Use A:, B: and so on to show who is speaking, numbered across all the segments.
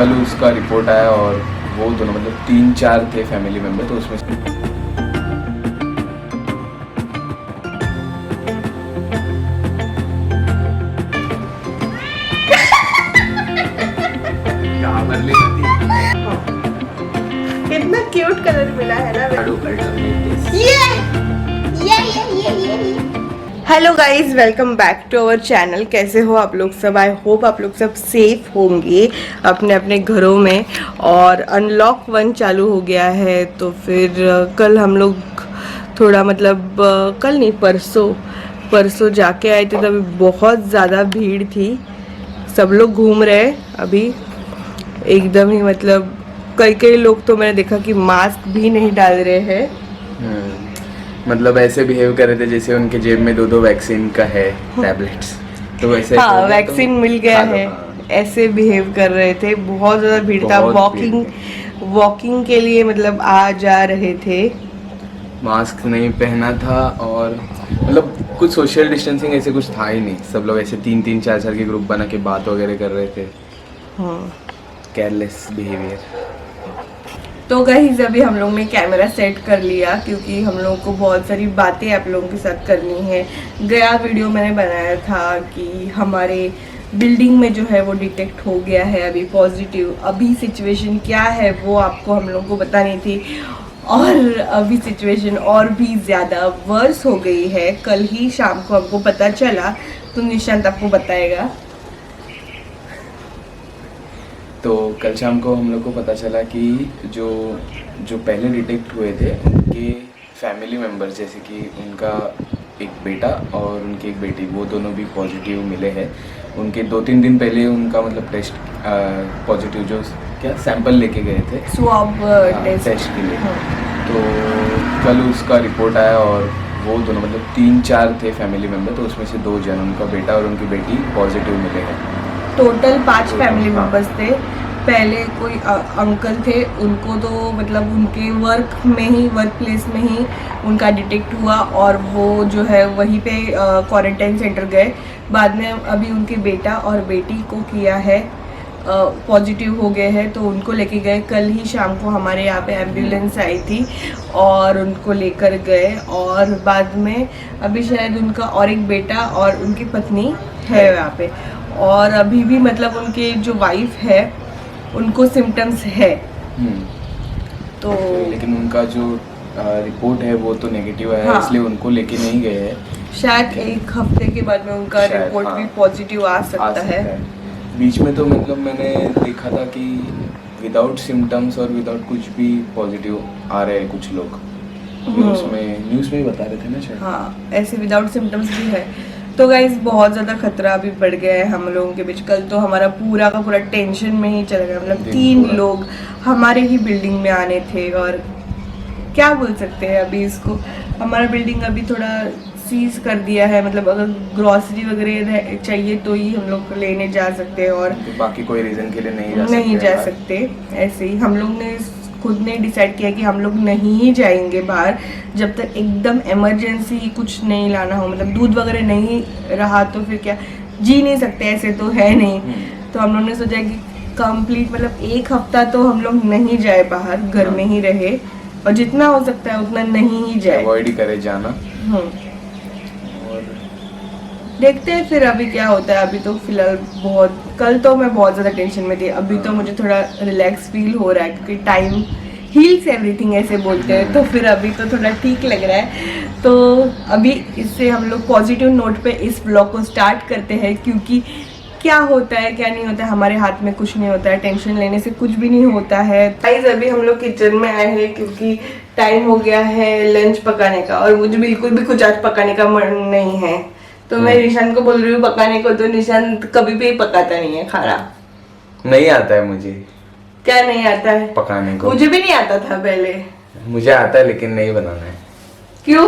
A: कल उसका रिपोर्ट आया और वो दोनों मतलब 3-4 थे फैमिली मेम्बर, तो उसमें से
B: कितना क्यूट कलर मिला है ना। Hello guys, welcome back to our channel. कैसे हो आप लोग सब? आई होप आप लोग सब सेफ होंगे अपने अपने घरों में। और अनलॉक 1 चालू हो गया है, तो फिर कल हम लोग थोड़ा मतलब कल नहीं परसों जाके आए थे, तभी बहुत ज़्यादा भीड़ थी। सब लोग घूम रहे अभी एकदम ही, मतलब कई लोग तो मैंने देखा कि मास्क भी नहीं डाल रहे हैं।
A: मतलब ऐसे बिहेव कर रहे थे जैसे उनके जेब में 2-2 वैक्सीन का है टैबलेट्स, तो वैसे
B: हाँ, वैक्सीन मिल गया है,
A: हाँ।
B: ऐसे बिहेव कर रहे थे। बहुत ज़्यादा भीड़ था। वॉकिंग के लिए मतलब आ जा रहे थे।
A: मास्क नहीं पहना था और मतलब कुछ सोशल डिस्टेंसिंग ऐसे कुछ था ही नहीं। सब लोग ऐसे 3-3, 4-4 के ग्रुप बना के बात वगैरह कर रहे थे।
B: हाँ,
A: केयरलेस बिहेवियर।
B: तो गाइस अभी हम लोग ने कैमरा सेट कर लिया, क्योंकि हम लोगों को बहुत सारी बातें आप लोगों के साथ करनी है। गया वीडियो मैंने बनाया था कि हमारे बिल्डिंग में जो है वो डिटेक्ट हो गया है अभी पॉजिटिव। अभी सिचुएशन क्या है वो आपको हम लोगों को बतानी थी, और अभी सिचुएशन और भी ज़्यादा वर्स हो गई है। कल ही शाम को हमको पता चला, तो निशांत आपको बताएगा।
A: तो कल शाम को हम लोग को पता चला कि जो पहले डिटेक्ट हुए थे उनके फैमिली मेम्बर्स, जैसे कि उनका एक बेटा और उनकी एक बेटी, वो दोनों भी पॉजिटिव मिले हैं। उनके 2-3 दिन पहले उनका मतलब टेस्ट पॉजिटिव जो क्या सैंपल लेके गए थे
B: स्वाब
A: टेस्ट के लिए। तो कल उसका रिपोर्ट आया और वो दोनों मतलब 3-4 थे फैमिली मेम्बर, तो उसमें से 2 जन, उनका बेटा और उनकी बेटी पॉजिटिव मिले हैं।
B: टोटल 5 फैमिली मेम्बर्स थे। पहले कोई अंकल थे, उनको तो मतलब उनके वर्क प्लेस में ही उनका डिटेक्ट हुआ, और वो जो है वहीं पे क्वारंटाइन सेंटर गए। बाद में अभी उनके बेटा और बेटी को किया है, पॉजिटिव हो गए हैं, तो उनको लेके गए। कल ही शाम को हमारे यहाँ पे एम्बुलेंस आई थी और उनको लेकर गए। और बाद में अभी शायद उनका और एक बेटा और उनकी पत्नी है यहाँ पे। और अभी भी मतलब उनके जो वाइफ है उनको सिम्टम्स है। तो
A: लेकिन उनका जो रिपोर्ट है वो तो नेगेटिव आया है।
B: हाँ,
A: इसलिए उनको लेके नहीं गए हैं।
B: शायद 1 हफ्ते के बाद में उनका रिपोर्ट भी पॉजिटिव आ सकता है।
A: बीच में तो मतलब मैंने देखा था कि विदाउट सिम्टम्स और विदाउट कुछ भी पॉजिटिव आ रहे हैं कुछ लोग। न्यूज़ में बता रहे थे ना शायद। हाँ,
B: ऐसे विदाउट सिम्टम्स भी है। तो गाइस बहुत ज़्यादा खतरा भी बढ़ गया है हम लोगों के बीच। कल तो हमारा पूरा का पूरा टेंशन में ही चला गया। मतलब 3 लोग हमारे ही बिल्डिंग में आने थे, और क्या बोल सकते हैं अभी इसको। हमारा बिल्डिंग अभी थोड़ा सीज कर दिया है, मतलब अगर ग्रॉसरी वगैरह चाहिए तो ही हम लोग लेने जा सकते हैं, और
A: बाकी कोई रीज़न के लिए
B: नहीं जा सकते। ऐसे ही हम लोग ने खुद ने डिसाइड किया कि हम लोग नहीं ही जाएंगे बाहर जब तक एकदम इमरजेंसी कुछ नहीं लाना हो। मतलब दूध वगैरह नहीं रहा तो फिर क्या, जी नहीं सकते, ऐसे तो है नहीं। तो हम लोग ने सोचा कि कंप्लीट मतलब 1 हफ्ता तो हम लोग नहीं जाए बाहर, घर में ही रहे, और जितना हो सकता है उतना नहीं ही जाए,
A: अवॉइड ही करे जाना। और
B: देखते हैं फिर अभी क्या होता है। अभी तो फिलहाल कल तो मैं बहुत ज़्यादा टेंशन में थी। अभी तो मुझे थोड़ा रिलैक्स फील हो रहा है, क्योंकि टाइम हील्स एवरीथिंग ऐसे बोलते हैं। तो फिर अभी तो थोड़ा ठीक लग रहा है। तो अभी इससे हम लोग पॉजिटिव नोट पे इस ब्लॉग को स्टार्ट करते हैं, क्योंकि क्या होता है क्या नहीं होता है हमारे हाथ में कुछ नहीं होता है। टेंशन लेने से कुछ भी नहीं होता है। गाइस अभी हम लोग किचन में आए हैं, क्योंकि टाइम हो गया है लंच पकाने का, और मुझे बिल्कुल भी कुछ आज पकाने का मन नहीं है। तो मैं निशांत को बोल रही हूँ पकाने को, तो निशांत कभी भी पकाता नहीं है खाना।
A: नहीं आता है मुझे।
B: क्या नहीं आता है?
A: पकाने को
B: मुझे भी नहीं आता था पहले।
A: मुझे आता है लेकिन नहीं बनाना है।
B: क्यों?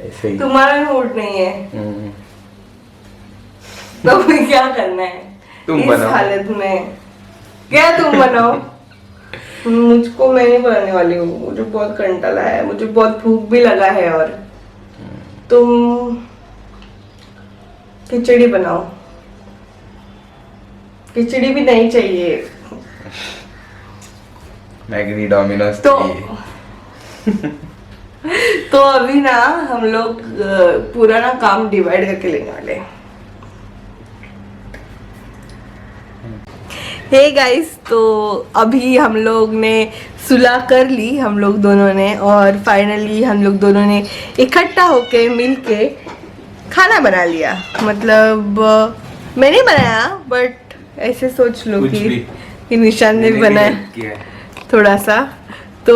A: ऐसे ही।
B: तुम्हारा मूड नहीं है तो फिर क्या करना है
A: तुम
B: इस
A: बनाओ।
B: हालत में? क्या तुम बनाओ? मुझको मैं नहीं बनाने वाली हूँ, मुझे बहुत कंटाला है, मुझे बहुत भूख भी लगा है। और तुम खिचड़ी बनाओ। खिचड़ी भी नहीं चाहिए,
A: मैगनी डोमिनोज
B: तो तो अभी ना हम लोग पूरा ना काम डिवाइड करके लेने वाले हैं। हे गाइस, तो अभी हम लोग ने सुलह कर ली हम लोग दोनों ने, और फाइनली हम लोग दोनों ने इकट्ठा होके मिलके खाना बना लिया। मतलब मैं नहीं बनाया, बट ऐसे सोच लो
A: कुछ भी।
B: कि निशान ने बनाया थोड़ा सा। तो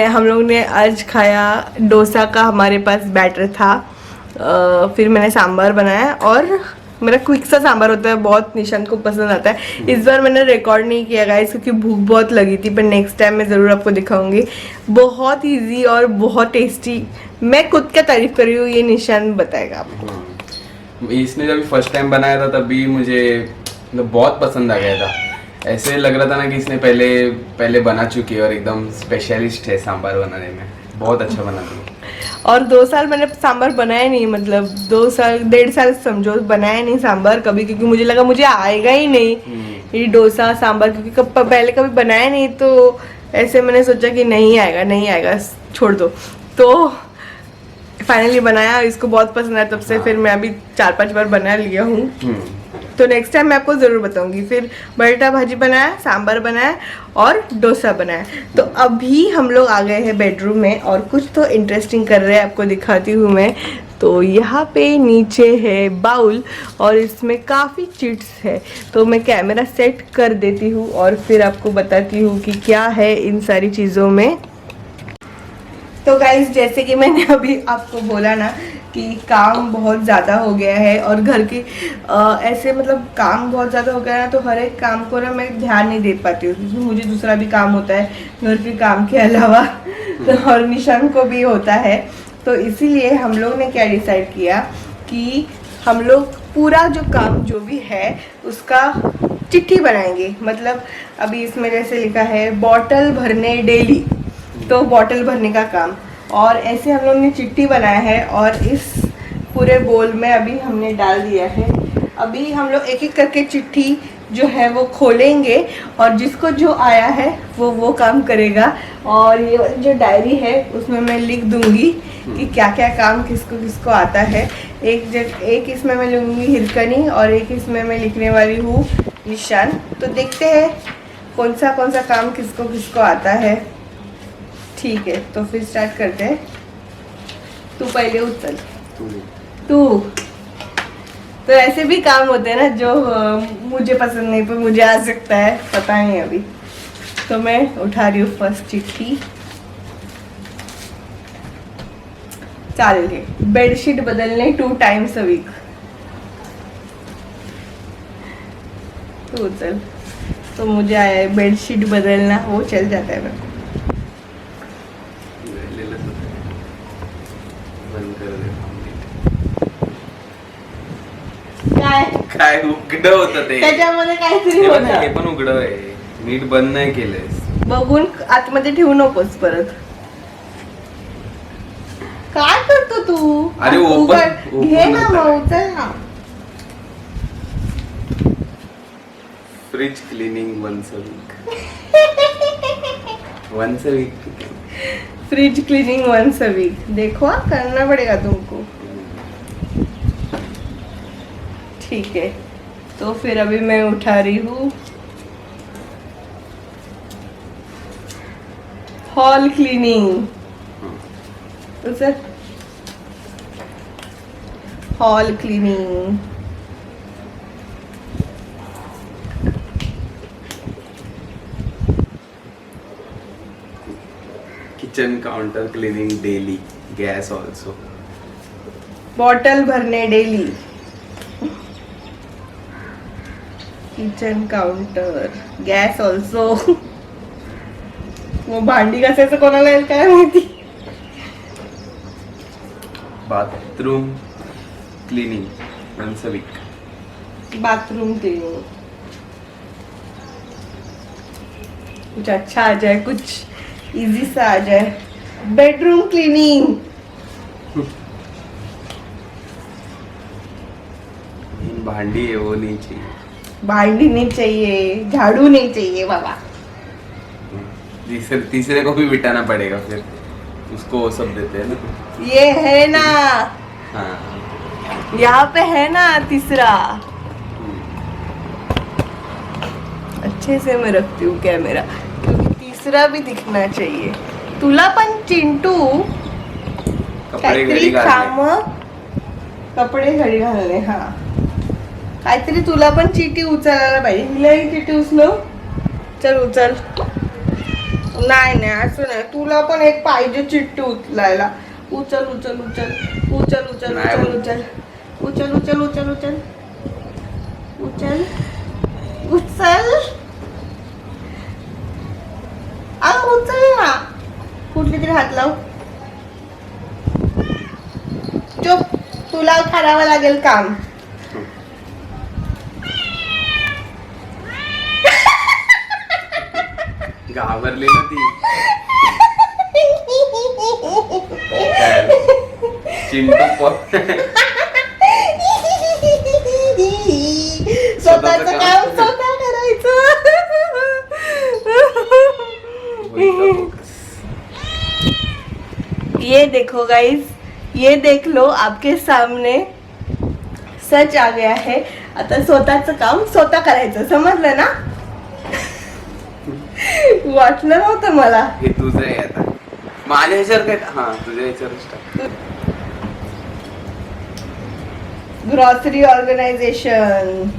B: हम लोग ने आज खाया डोसा का, हमारे पास बैटर था। फिर मैंने सांभर बनाया, और मेरा क्विक सा सांभर होता है, बहुत निशांत को पसंद आता है। इस बार मैंने रिकॉर्ड नहीं किया गाइस, क्योंकि भूख बहुत लगी थी, पर नेक्स्ट टाइम मैं ज़रूर आपको दिखाऊंगी। बहुत इजी और बहुत टेस्टी। मैं खुद का तारीफ कर रही हूँ, ये निशांत बताएगा आपको।
C: इसने जब फर्स्ट टाइम बनाया था तभी मुझे मतलब बहुत पसंद आ गया था। ऐसे लग रहा था ना कि इसने पहले बना चुकी है और एकदम स्पेशलिस्ट है सांभर बनाने में। बहुत अच्छा बनाती है।
B: और 2 साल मैंने सांभर बनाया नहीं, मतलब 2 साल 1.5 साल समझो बनाया नहीं सांभर कभी, क्योंकि मुझे लगा मुझे आएगा ही नहीं ये डोसा सांभर, क्योंकि पहले कभी बनाया नहीं। तो ऐसे मैंने सोचा कि नहीं आएगा छोड़ दो। तो फाइनली बनाया, इसको बहुत पसंद आया, तब से फिर मैं अभी 4-5 बार बना लिया हूँ। तो नेक्स्ट टाइम मैं आपको ज़रूर बताऊंगी। फिर बटाटा भाजी बनाया, सांभर बनाया और डोसा बनाया। तो अभी हम लोग आ गए हैं बेडरूम में, और कुछ तो इंटरेस्टिंग कर रहे हैं, आपको दिखाती हूँ मैं। तो यहाँ पे नीचे है बाउल, और इसमें काफ़ी चिट्स है। तो मैं कैमरा सेट कर देती हूँ और फिर आपको बताती हूँ कि क्या है इन सारी चीज़ों में। तो गाइस, जैसे कि मैंने अभी आपको बोला ना कि काम बहुत ज़्यादा हो गया है, और घर की ऐसे मतलब काम बहुत ज़्यादा हो गया है ना, तो हर एक काम को ना मैं ध्यान नहीं दे पाती हूँ, क्योंकि मुझे दूसरा भी काम होता है घर के काम के अलावा। तो और निशान को भी होता है। तो इसीलिए हम लोग ने क्या डिसाइड किया कि हम लोग पूरा जो काम जो भी है उसका चिट्ठी बनाएंगे। मतलब अभी इसमें जैसे लिखा है बॉटल भरने डेली, तो बॉटल भरने का काम, और ऐसे हम लोग ने चिट्ठी बनाया है, और इस पूरे बोल में अभी हमने डाल दिया है। अभी हम लोग एक एक करके चिट्ठी जो है वो खोलेंगे, और जिसको जो आया है वो काम करेगा। और ये जो डायरी है उसमें मैं लिख दूंगी कि क्या क्या काम किसको किसको आता है। एक इसमें मैं लूँगी हिरकनी, और एक इसमें मैं लिखने वाली हूँ निशान। तो देखते हैं कौन सा काम किसको किसको आता है। ठीक है, तो फिर स्टार्ट करते हैं। तू पहले उछल। तू तो ऐसे भी काम होते हैं ना जो मुझे पसंद नहीं, पर मुझे आ सकता है, पता नहीं अभी। तो मैं उठा रही हूँ फर्स्ट चिट्ठी। चालेल है, बेडशीट बदलने 2 times a week। तो उछल। तो मुझे आया है बेडशीट बदलना, वो चल जाता है मेरे को।
C: काय उघडं होतं ते,
B: त्याच्यामध्ये काहीतरी
C: हे बघ,
B: होतं।
C: हे पण उघडं आहे, नीट बंद नाही केलंयस.
B: बघून आतमध्ये ठेवू नकोस परत। काय करतो तू?
C: अरे ओपन
B: घे ना मग, उचल ना।
C: Fridge cleaning once a week. Once a week.
B: Fridge cleaning 1 a week। देखो करना पड़ेगा तुमको। ठीक है, तो फिर अभी मैं उठा रही हूँ हॉल क्लीनिंग। उसे hall cleaning.
C: Kitchen counter cleaning daily, gas also.
B: Bottle भरने daily, kitchen counter, gas also. वो भांडी घासायचं कोणाला येईल काय माहिती.
C: Bathroom cleaning once a week.
B: Bathroom cleaning. कुछ अच्छा आ जाए, कुछ इजी सा आ जाए। Bedroom cleaning.
C: भांडी है वो नहीं चाहिए.
B: भांडी नहीं चाहिए, झाड़ू नहीं चाहिए बाबा।
C: तीसरे को भी बिठाना पड़ेगा फिर, उसको वो सब देते हैं ना।
B: ये है ना,
C: हाँ
B: यहाँ पे है ना तीसरा। अच्छे से मैं रखती हूँ कैमरा, क्योंकि तीसरा भी दिखना चाहिए तुला पण चिंटू.
C: कपडे घरी
B: काहीतरी काम,
C: घालणे.
B: कपडे घडी घालणे. हा, काहीतरी तुला पण चिठी उचलायला पाहिजे. हिलाही चिठी उचलो. चल उचल. नाही नाही असं नाही, तुला पण एक पाहिजे चिठ्ठी उचलायला. उचल उचल उचल उचल उचल
C: नाही
B: उचल
C: बोल.
B: उचल उचल उचल उचल उचल उचल. अगं उचल ना, कुठली तरी हात लाव. चुप, तुला करावं लागेल काम.
C: घाबरली ना ती. काय? चिंटू
B: स्वतःच काम स्वतः करायचं. ये देखो गाइस, ये देख लो, आपके सामने सच आ गया है. आता स्वतःच काम स्वतः करायचं, समजलं ना. वाटलं नव्हतं मला.
C: हे तुझं आहे आता. माझ्या ह्याच्यावर काय, हा तुझ्या ह्याच्यावरच टाक.
B: Grocery organization,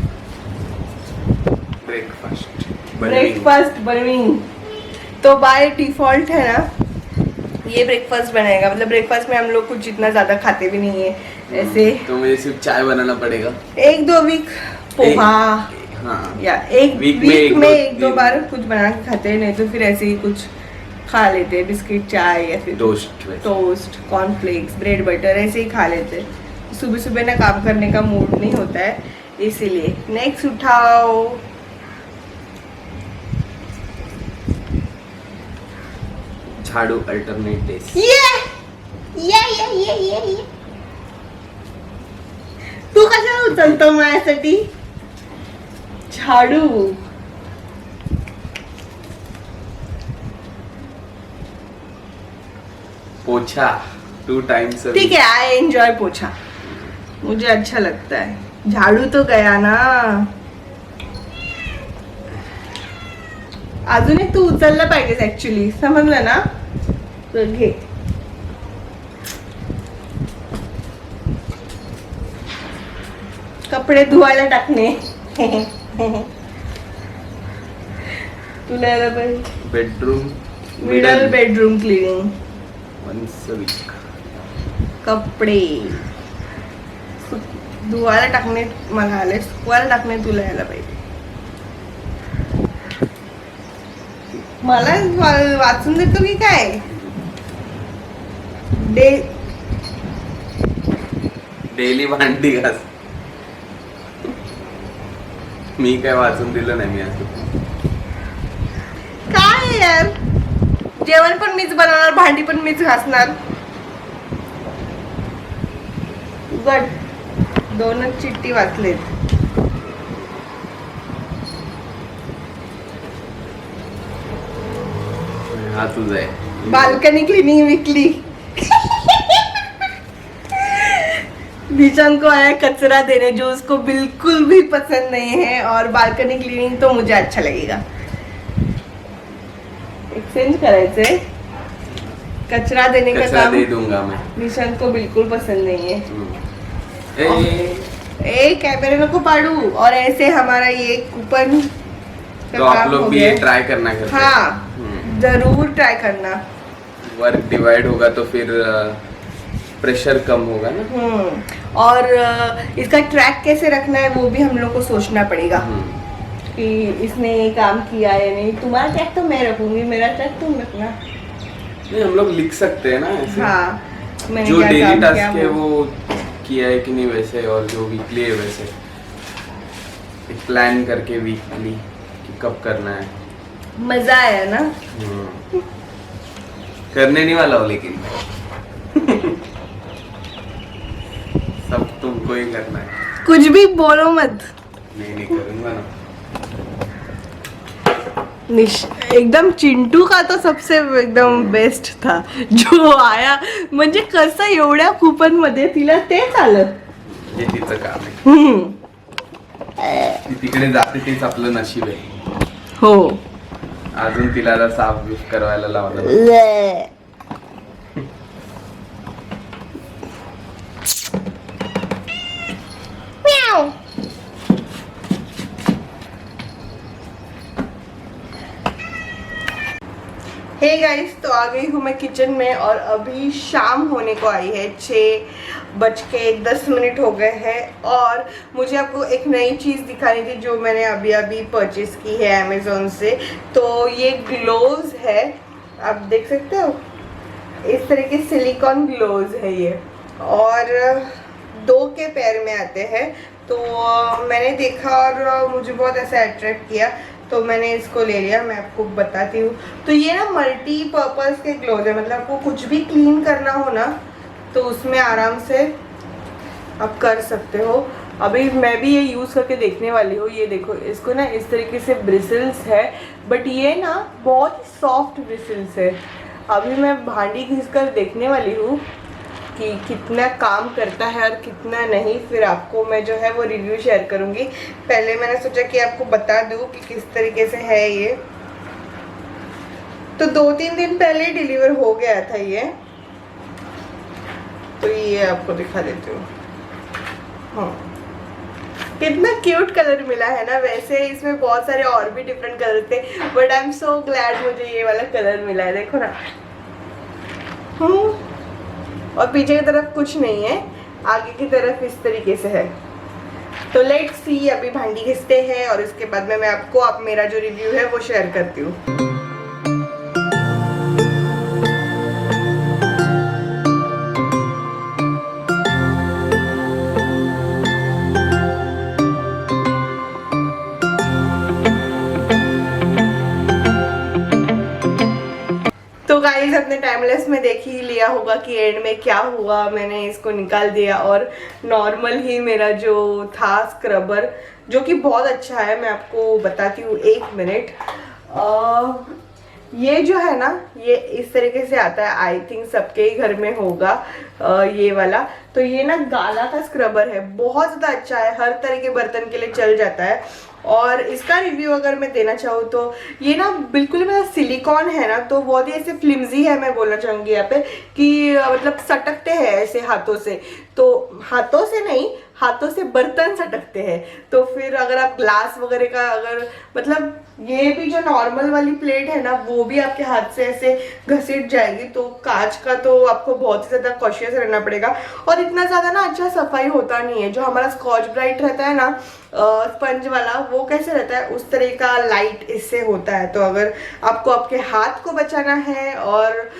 B: breakfast burning. तो बाय डिफॉल्ट है ना, ये ब्रेकफास्ट बनाएगा. मतलब ब्रेकफास्ट में हम लोग कुछ इतना ज्यादा खाते भी नहीं है ऐसे.
C: तो मुझे सिर्फ चाय बनाना पड़ेगा.
B: 1-2 वीक पोहा,
C: हाँ
B: या एक
C: वीक
B: वीक में
C: एक
B: 1-2 बार कुछ बना के खाते हैं. नहीं तो फिर ऐसे ही कुछ खा लेते हैं, बिस्किट चाय या फिर टोस्ट कॉर्नफ्लेक्स ब्रेड बटर ऐसे ही खा लेते हैं. सुबह सुबह ना काम करने का मूड नहीं होता है, इसीलिए. नेक्स्ट उठाओ.
C: झाडू अल्टरनेट डेज.
B: ये तू कशाला उचलतो माझ्यासाठी झाडू.
C: पोछा 2 times.
B: ठीक है, आई एंजॉय पोछा, मुझे अच्छा लगता है. झाड़ू तो गया ना. अजून एक तू उचलला पाहिजेस ऍक्च्युली, समजलं ना. तर घे. कपडे धुवायला टाकणे. तुला यायला पाहिजे.
C: Bedroom
B: middle bedroom cleaning.
C: once a week.
B: कपडे धुवायला टाकणे मला आले, सुकवायला टाकणे तुला यायला पाहिजे. मला वाचून देतो की काय.
C: डेली भांडी घास. मी काय वाचून दिलं नाही मी असं.
B: काय यार, जेवण पण मीच बनवणार, भांडी पण मीच घासणार. गट 2च चिठ्ठी वाचलेत.
C: हा तुझा आहे.
B: Balcony cleaning weekly. भीषण को आया कचरा देने, जो उसको बिल्कुल भी पसंद नहीं है. और बाल्कनी क्लीनिंग तो मुझे अच्छा लगेगा. एक्सचेंज करायचंय. कचरा देने का
C: कचरा
B: काम
C: दे दूंगा मैं.
B: भीषण को बिल्कुल पसंद नहीं है.
C: ए,
B: ए कैमरे नको पाडू. और ऐसे हमारा ये कूपन
C: तो आप लोग भी ये ट्राई करना करते.
B: हाँ, जरूर ट्राई करना.
C: वर्क डिवाइड होगा तो फिर प्रेशर कम होगा ना.
B: और इसका ट्रैक कैसे रखना है वो भी हम लोग को सोचना पड़ेगा कि इसने ये काम किया है नहीं. तुम्हारा ट्रैक तो मैं रखूंगी, मेरा ट्रैक तुम रखना.
C: नहीं, हम लोग लिख सकते हैं ना ऐसे.
B: हाँ, मैंने
C: जो
B: क्या
C: डेली
B: काम किया
C: टास्क है वो किया है कि नहीं वैसे, और जो वीकली है वैसे एक प्लान करके वीकली कि कब करना है.
B: मजा आया ना.
C: करने नहीं वाला हो लेकिन सब तुमको ही करना है.
B: कुछ भी बोलो मत.
C: नहीं करूंगा ना.
B: एकदम चिंटू का तो सबसे एकदम बेस्ट था जो आया, म्हणजे कसं एवढ्या कुपन मध्ये तिला तेच आलं.
C: हे तिचं काम आहे. ती तिकडे जाते तेच आपलं नशीब आहे.
B: हो.
C: अजून तिला आता साफ बीफ करायला लावलं.
B: हे गाइस, तो आ गई हूँ मैं किचन में और अभी शाम होने को आई है. 6:10 हो गए हैं और मुझे आपको एक नई चीज़ दिखानी थी जो मैंने अभी अभी परचेज की है अमेज़ोन से. तो ये ग्लोव्स है, आप देख सकते हो इस तरह के सिलिकॉन ग्लोव्स है ये, और 2 के पैर में आते हैं. तो मैंने देखा और मुझे बहुत ऐसा अट्रैक्ट किया तो मैंने इसको ले लिया. मैं आपको बताती हूँ. तो ये ना मल्टीपर्पज़ के ग्लोव्स है, मतलब आपको कुछ भी क्लीन करना हो ना तो उसमें आराम से आप कर सकते हो. अभी मैं भी ये यूज़ करके देखने वाली हूँ. ये देखो, इसको ना इस तरीके से ब्रिसल्स है, बट ये ना बहुत सॉफ्ट ब्रिसल्स है. अभी मैं भांडी घिस कर देखने वाली हूँ कि कितना काम करता है और कितना नहीं. फिर आपको मैं जो है वो रिव्यू शेयर करूँगी. पहले मैंने सोचा कि आपको बता दूँ कि किस तरीके से है ये. तो 2-3 दिन पहले डिलीवर हो गया था ये. तो ये आपको दिखा देती हूँ. हाँ, कितना क्यूट कलर मिला है ना. वैसे इसमें बहुत सारे और भी डिफरेंट कलर थे, but I am so glad मुझे ये वाला कलर मिला है. देखो ना. और पीछे की तरफ कुछ नहीं है, आगे की तरफ इस तरीके से है. तो लेट्स सी. अभी भांडी घिसते हैं और इसके बाद में मैं आपको मेरा जो रिव्यू है वो शेयर करती हूँ. तो गाइस, अपने टाइमलेस में देख ही लिया होगा कि एंड में क्या हुआ. मैंने इसको निकाल दिया और नॉर्मल ही मेरा जो था स्क्रबर, जो कि बहुत अच्छा है, मैं आपको बताती हूँ 1 मिनट. ये जो है ना, ये इस तरीके से आता है. आई थिंक सबके ही घर में होगा ये वाला. तो ये ना गाला का स्क्रबर है, बहुत ज़्यादा अच्छा है, हर तरह के बर्तन के लिए चल जाता है. और इसका रिव्यू अगर मैं देना चाहूँ तो ये ना बिल्कुल मेरा सिलिकॉन है ना, तो बहुत ही ऐसे फ्लिमजी है. मैं बोलना चाहूँगी यहाँ पे कि मतलब सटकते हैं ऐसे हाथों से. तो हाथों से नहीं, हाथों से बर्तन सटकते हैं. तो फिर अगर आप ग्लास वगैरह का, अगर मतलब ये भी जो नॉर्मल वाली प्लेट है ना, वो भी आपके हाथ से ऐसे घसीट जाएगी. तो कांच का तो आपको बहुत ही ज़्यादा कॉशियस रहना पड़ेगा. और इतना ज़्यादा ना अच्छा सफाई होता नहीं है. जो हमारा स्कॉच ब्राइट रहता है ना, स्पंज वाला, वो कैसे रहता है उस तरह का लाइट इससे होता है. तो अगर आपको आपके हाथ को बचाना है और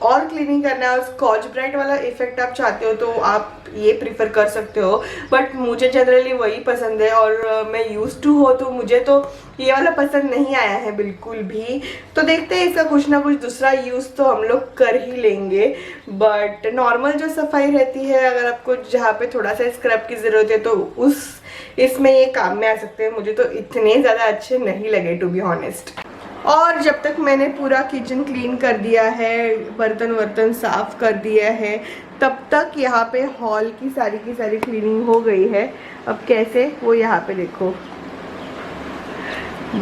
B: क्लीनिंग करना है और स्कॉच ब्राइट वाला इफेक्ट आप चाहते हो तो आप ये प्रिफर कर सकते हो. बट मुझे जनरली वही पसंद है और मैं यूज्ड टू हो, तो मुझे तो ये वाला पसंद नहीं आया है बिल्कुल भी. तो देखते हैं, इसका कुछ ना कुछ दूसरा यूज़ तो हम लोग कर ही लेंगे. बट नॉर्मल जो सफाई रहती है, अगर आपको जहाँ पे थोड़ा सा स्क्रब की ज़रूरत है तो इसमें ये काम में आ सकते हैं. मुझे तो इतने ज़्यादा अच्छे नहीं लगे टू बी ऑनेस्ट. और जब तक मैंने पूरा किचन क्लीन कर दिया है, बर्तन वर्तन साफ़ कर दिया है, तब तक यहाँ पे हॉल की सारी क्लीनिंग हो गई है. अब कैसे, वो यहाँ पे देखो,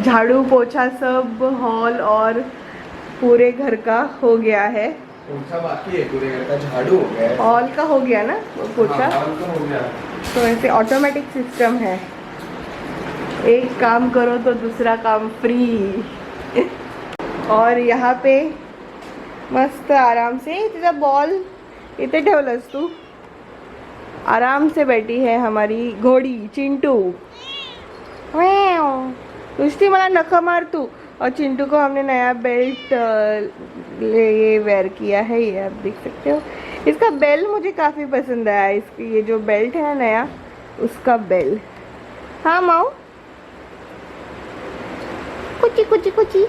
B: झाड़ू पोछा सब हॉल और पूरे घर का हो गया है.
C: पोछा बाकी है, पूरे घर का झाड़ू हो गया है.
B: हॉल का हो गया ना वो पोछा.
C: हाँ, हॉल का हो गया.
B: तो ऐसे ऑटोमेटिक सिस्टम है, एक काम करो तो दूसरा काम फ्री. और यहाँ पे मस्त आराम से तुझा बॉल इथे ठेवलंस तू, आराम से बैठी है हमारी घोड़ी चिंटू. नुसती मला नखं मार तू. और चिंटू को हमने नया बेल्ट ये वेयर किया है, ये आप देख सकते हो. इसका बेल मुझे काफ़ी पसंद आया. इसकी ये जो बेल्ट है नया, उसका बेल. हाँ माओ, कुची कुची कुची.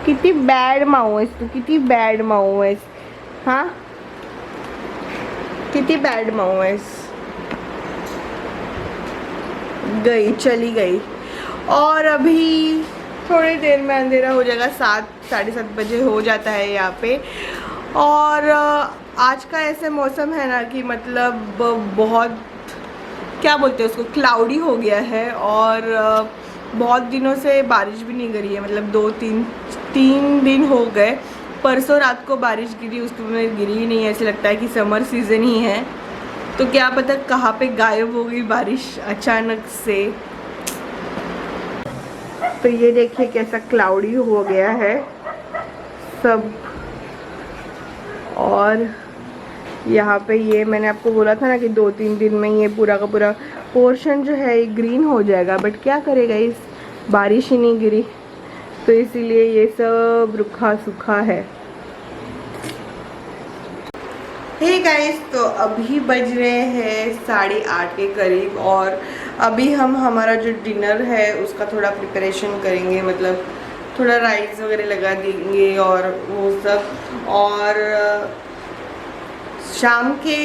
B: किती बॅड माऊ आहेस तू, किती बॅड माऊ आहेस. हाँ, किती बॅड माऊ आहेस. गई, चली गई। और अभी थोड़ी देर में अंधेरा हो जाएगा, 7 साढ़े 7 बजे हो जाता है यहाँ पे। और आज का ऐसे मौसम है ना कि मतलब बहुत, क्या बोलते हैं उसको, क्लाउडी हो गया है। और बहुत दिनों से बारिश भी नहीं गिरी है, मतलब 3 दिन हो गए। परसों रात को बारिश गिरी, उसके बाद गिरी ही नहीं है। ऐसे लगता है कि समर सीज़न ही है, तो क्या पता कहाँ पे गायब हो गई बारिश अचानक से। तो ये देखिए कैसा क्लाउडी हो गया है सब। और यहाँ पे ये मैंने आपको बोला था ना कि 2-3 दिन में ये पूरा का पूरा पोर्शन जो है ये ग्रीन हो जाएगा, बट क्या करेगा, इस बारिश ही नहीं गिरी, तो इसीलिए ये सब रूखा सूखा है। हे गाइस, तो अभी बज रहे हैं 8:30 के करीब, और अभी हम हमारा जो डिनर है उसका थोड़ा प्रिपरेशन करेंगे, मतलब थोड़ा राइस वगैरह लगा देंगे और वो सब। और शाम के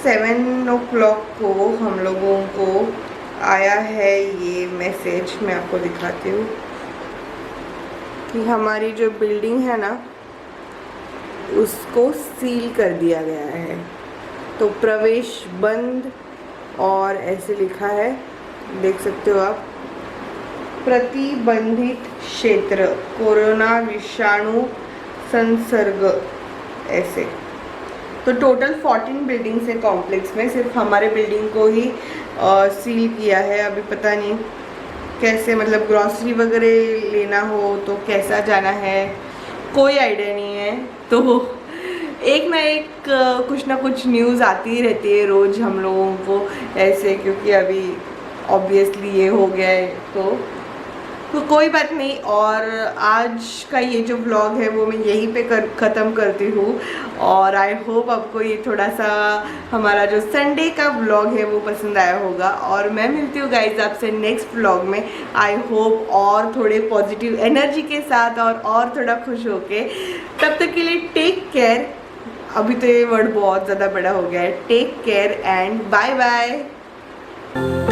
B: 7 o'clock को हम लोगों को आया है ये मैसेज, मैं आपको दिखाती हूँ कि हमारी जो बिल्डिंग है ना उसको सील कर दिया गया है। तो प्रवेश बंद, और ऐसे लिखा है, देख सकते हो आप, प्रतिबंधित क्षेत्र, कोरोना विषाणु संसर्ग, ऐसे। तो टोटल 14 बिल्डिंग्स है कॉम्प्लेक्स में, सिर्फ हमारे बिल्डिंग को ही सील किया है। अभी पता नहीं कैसे, मतलब ग्रॉसरी वगैरह लेना हो तो कैसा जाना है, कोई आइडिया नहीं है। तो एक ना एक कुछ ना कुछ न्यूज़ आती ही रहती है रोज़ हम लोगों को ऐसे, क्योंकि अभी ऑब्वियसली ये हो गया है तो कोई बात नहीं। और आज का ये जो व्लॉग है वो मैं यहीं पे ख़त्म करती हूँ। और आई होप आपको ये थोड़ा सा हमारा जो संडे का व्लॉग है वो पसंद आया होगा। और मैं मिलती हूँ गाइज आपसे नेक्स्ट व्लॉग में, आई होप और थोड़े पॉजिटिव एनर्जी के साथ और थोड़ा खुश होके। तब तक के लिए टेक केयर। अभी तो ये वर्ड बहुत ज़्यादा बड़ा हो गया है। Take care and bye bye.